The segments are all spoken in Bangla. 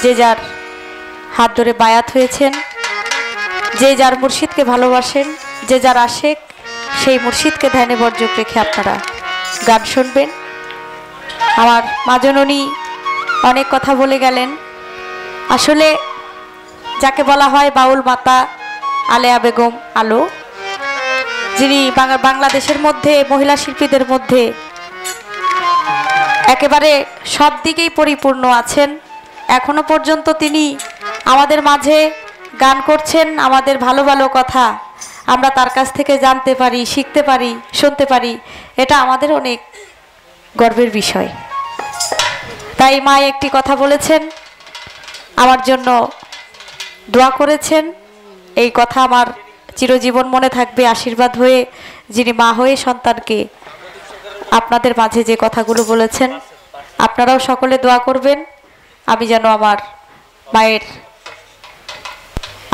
যে যার হাত ধরে বায়াত হয়েছেন, যে যার মুর্শিদকে ভালোবাসেন, যে যার আশেক সেই মুর্শিদকে ধ্যানে বর্জক রেখে আপনারা গান শুনবেন। আমার মা জননী অনেক কথা বলে গেলেন। আসলে যাকে বলা হয় বাউল মাতা আলেয়া বেগম আলো, যিনি বাংলাদেশের মধ্যে মহিলা শিল্পীদের মধ্যে একেবারে সব দিকেই পরিপূর্ণ আছেন। এখনো পর্যন্ত তিনি আমাদের মাঝে গান করছেন। আমাদের ভালো ভালো কথা আমরা তার কাছ থেকে জানতে পারি, শিখতে পারি, শুনতে পারি। এটা আমাদের অনেক গর্বের বিষয়। তাই মা একটি কথা বলেছেন, আমার জন্য দোয়া করেছেন। এই কথা আমার চিরজীবন মনে থাকবে। আশীর্বাদ হয়ে যিনি মা হয়ে সন্তানকে আপনাদের মাঝে যে কথাগুলো বলেছেন, আপনারাও সকলে দোয়া করবেন আমি যেন আমার মায়ের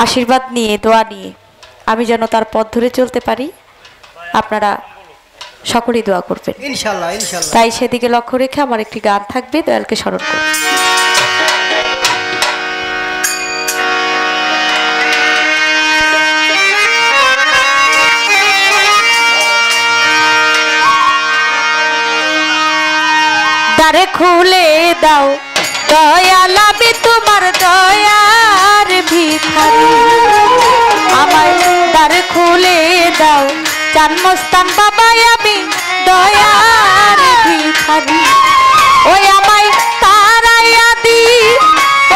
আশীর্বাদ নিয়ে, দোয়া নিয়ে আমি যেন তার পথ ধরে চলতে পারি। আপনারা সকলেই দোয়া করবেন ইনশাআল্লাহ, ইনশাআল্লাহ। তাই সেদিকে লক্ষ্য রেখে আমার একটি গান থাকবে, দয়ালকে স্মরণ করুন। দ্বারে খুলে দাও দয়াল, আমি তোমার দয়ার ভিখারি। আমায় দ্বারে খুলে দাও চান মস্তান বাবা, আমি দয়ার ভিখারি। ওই আমায় তারাইয়া দি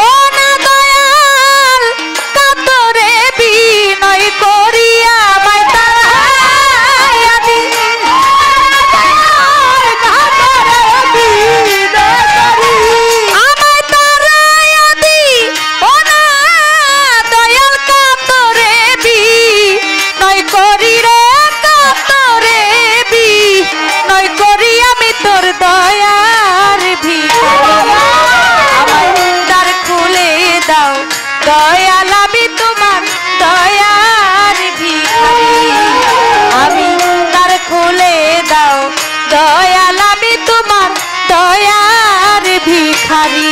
ও না দয়াল, কাতরে বিনয় করিয়া আমায় তারাইয়া দি। দয়াল আমি তোমার দয়ার ভিখারি, আমি তার খুলে দাও দয়াল, আমি তোমার দয়ার ভিখারি।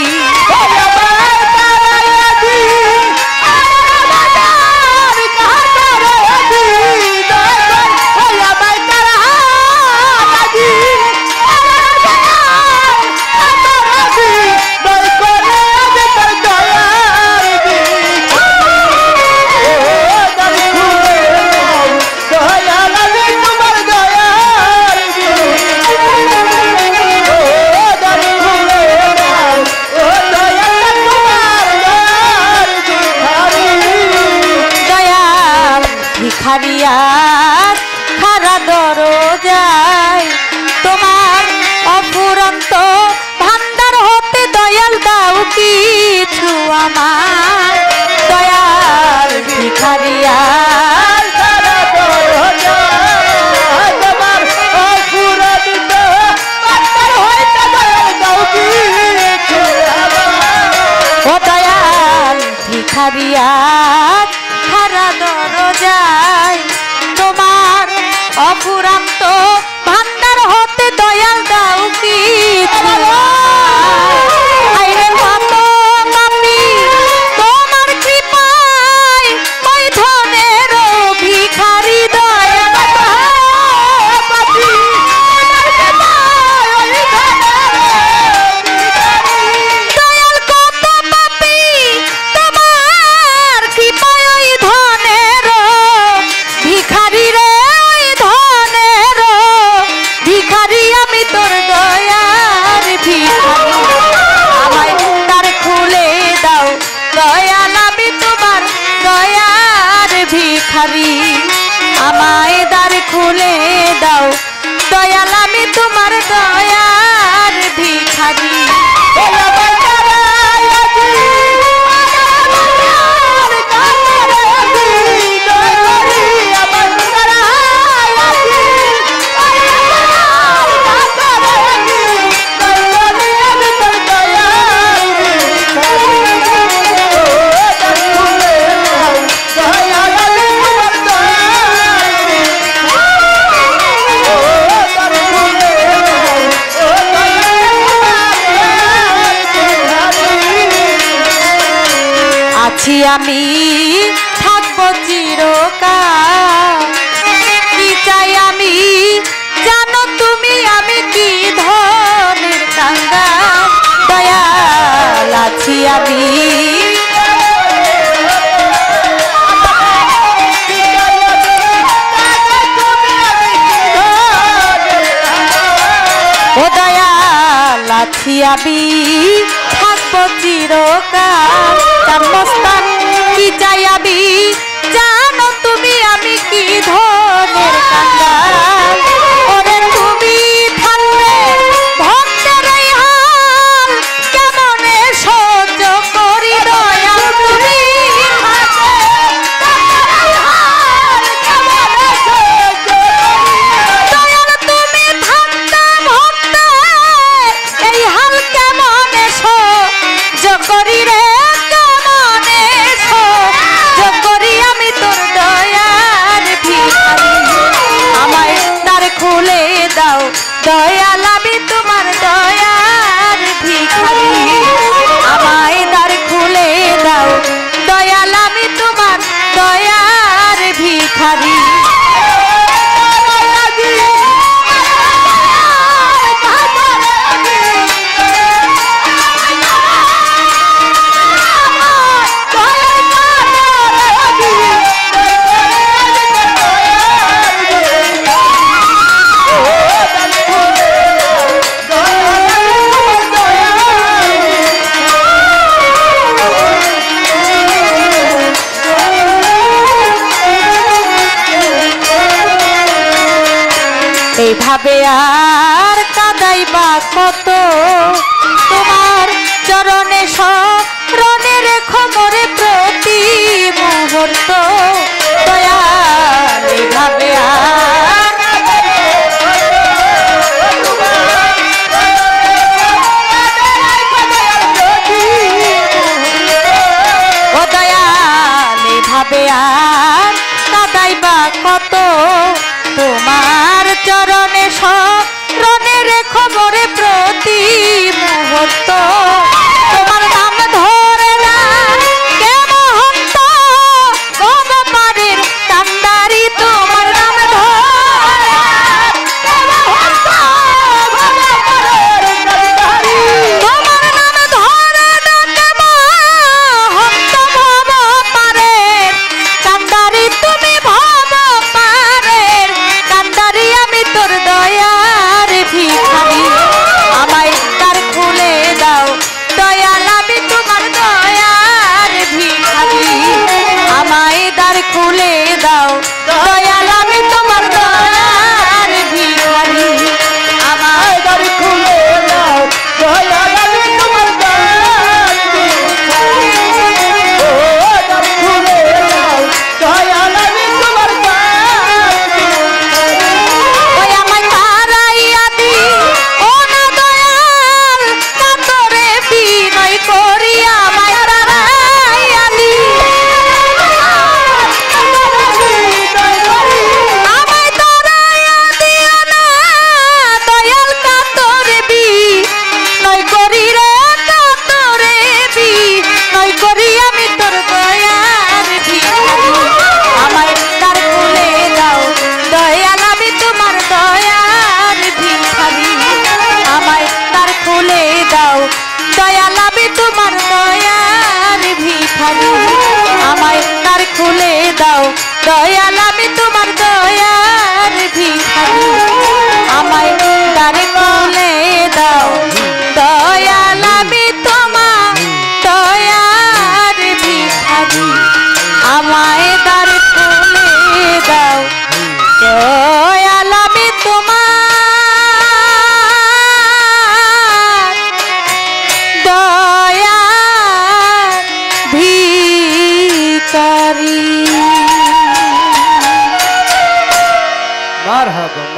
ভিখারিয়ার খারা দরজায় তোমার অফুরন্ত ভান্ডার হতে দয়াল দাও কিছু আমার। দয়াল ভিখারিয়ার খারা দরজায় তোমার অফুরন্ত ভান্ডার হতে দয়াল দাও কিছু আমার। ও দয়াল ভিখারিয়ার খারা দরজায় তোমার অফুরন্ত ভান্ডার হতে দয়াল দাও কিছু। আইরে কত পাপী তোমার কৃপায় ওই ধনের ভিখারি। দয়াল পাপী দয়াল কত পাপী তোমার কৃপায় ওই ধনের ভিখারি রে, ওই ধনের ভিখারি। আমি তোর দয়ার ভিখারি, আমায় তার খুলে দাও দয়াল, আমি তোমার দয়ার ভিখারি। আমায় দ্বার খুলে দাও দয়াল, আমি তোমার দয়ার ভিখারি। আছি আমি থাকবো চিরকাল কি চাই আমি জানো তুমি আমি কি ধনের কাঙ্গাল দয়াল আছি আমি ও দয়াল আছি আমি থাকবো চিরকাল জন্মস্থান কি চাই আমি জানো তুমি আমি কি ধনের কাঙ্গাল ওরে তুমি থাকলে ভক্তের এই হাল কেমনে সহ্য করি দয়াল তুমি দয়াল তুমি থাকতে ভক্তের এই হাল কেমনে সহ্য করি রে দয়াল আমি তোমার দয়ার ভিখারি আমায় দ্বার খুলে দাও দয়াল আমি তোমার দয়ার ভিখারি এইভাবে আর কাঁদাইবা কত তোমার চরণে শরণে রেখো মোরে প্রতি মুহূর্ত দয়াল এইভাবে আর ও দয়াল এইভাবে আর কাঁদাইবা কত তোমার চরণে শরণে রেখো মোরে প্রতি মুহূর্ত তোমার নাম ধরে না কে মহন্ত ভবপারের কান্দারি তোমার নাম তোমার নাম ধরে না কে মহন্ত ভবপারের কান্দারি তুমি ভবপারের কান্দারি আমি তোর দয়ার ভিখারি আমায় দ্বার খুলে দাও দয়াল আমি তোমার দয়ার ভিখারি আমায় দ্বার খুলে দাও দয়াল আমি তোমার দয়ার ভিখারি আমায় দ্বার খুলে দাও দয়াল আমি তোমার দয়ার ভিখারি ও দ্বার খুলে দাও দয়াল আমি তোমার দয়ার ভিখারি ওই আমায় তারাইয়া দি ও না দয়াল কাতরে বিনয় করি আমায় তারাইয়া দি আমায় তারাইয়া দিও না দয়াল কাতরে বিনয় করি রে কাতরে বিনয় করি আমি তোর দয়ার ভিখারি আমায় দ্বার খুলে দাও দয়াল আমি তোমার দয়ার ভিখারি আমায় দ্বার খুলে দাও দয়াল আমি তোমার দয়ার ভিখারি আমায় দ্বার খুলে দাও দয়াল আমি তোমার দয়ার ভিখারি আমায় দ্বার খুলে দাও দয়াল আমি তোমার দয়ার ভিখারি আমায় দ্বার খুলে দাও দয়াল আমি তোমার দয়ার ভিখারি মারহাবা।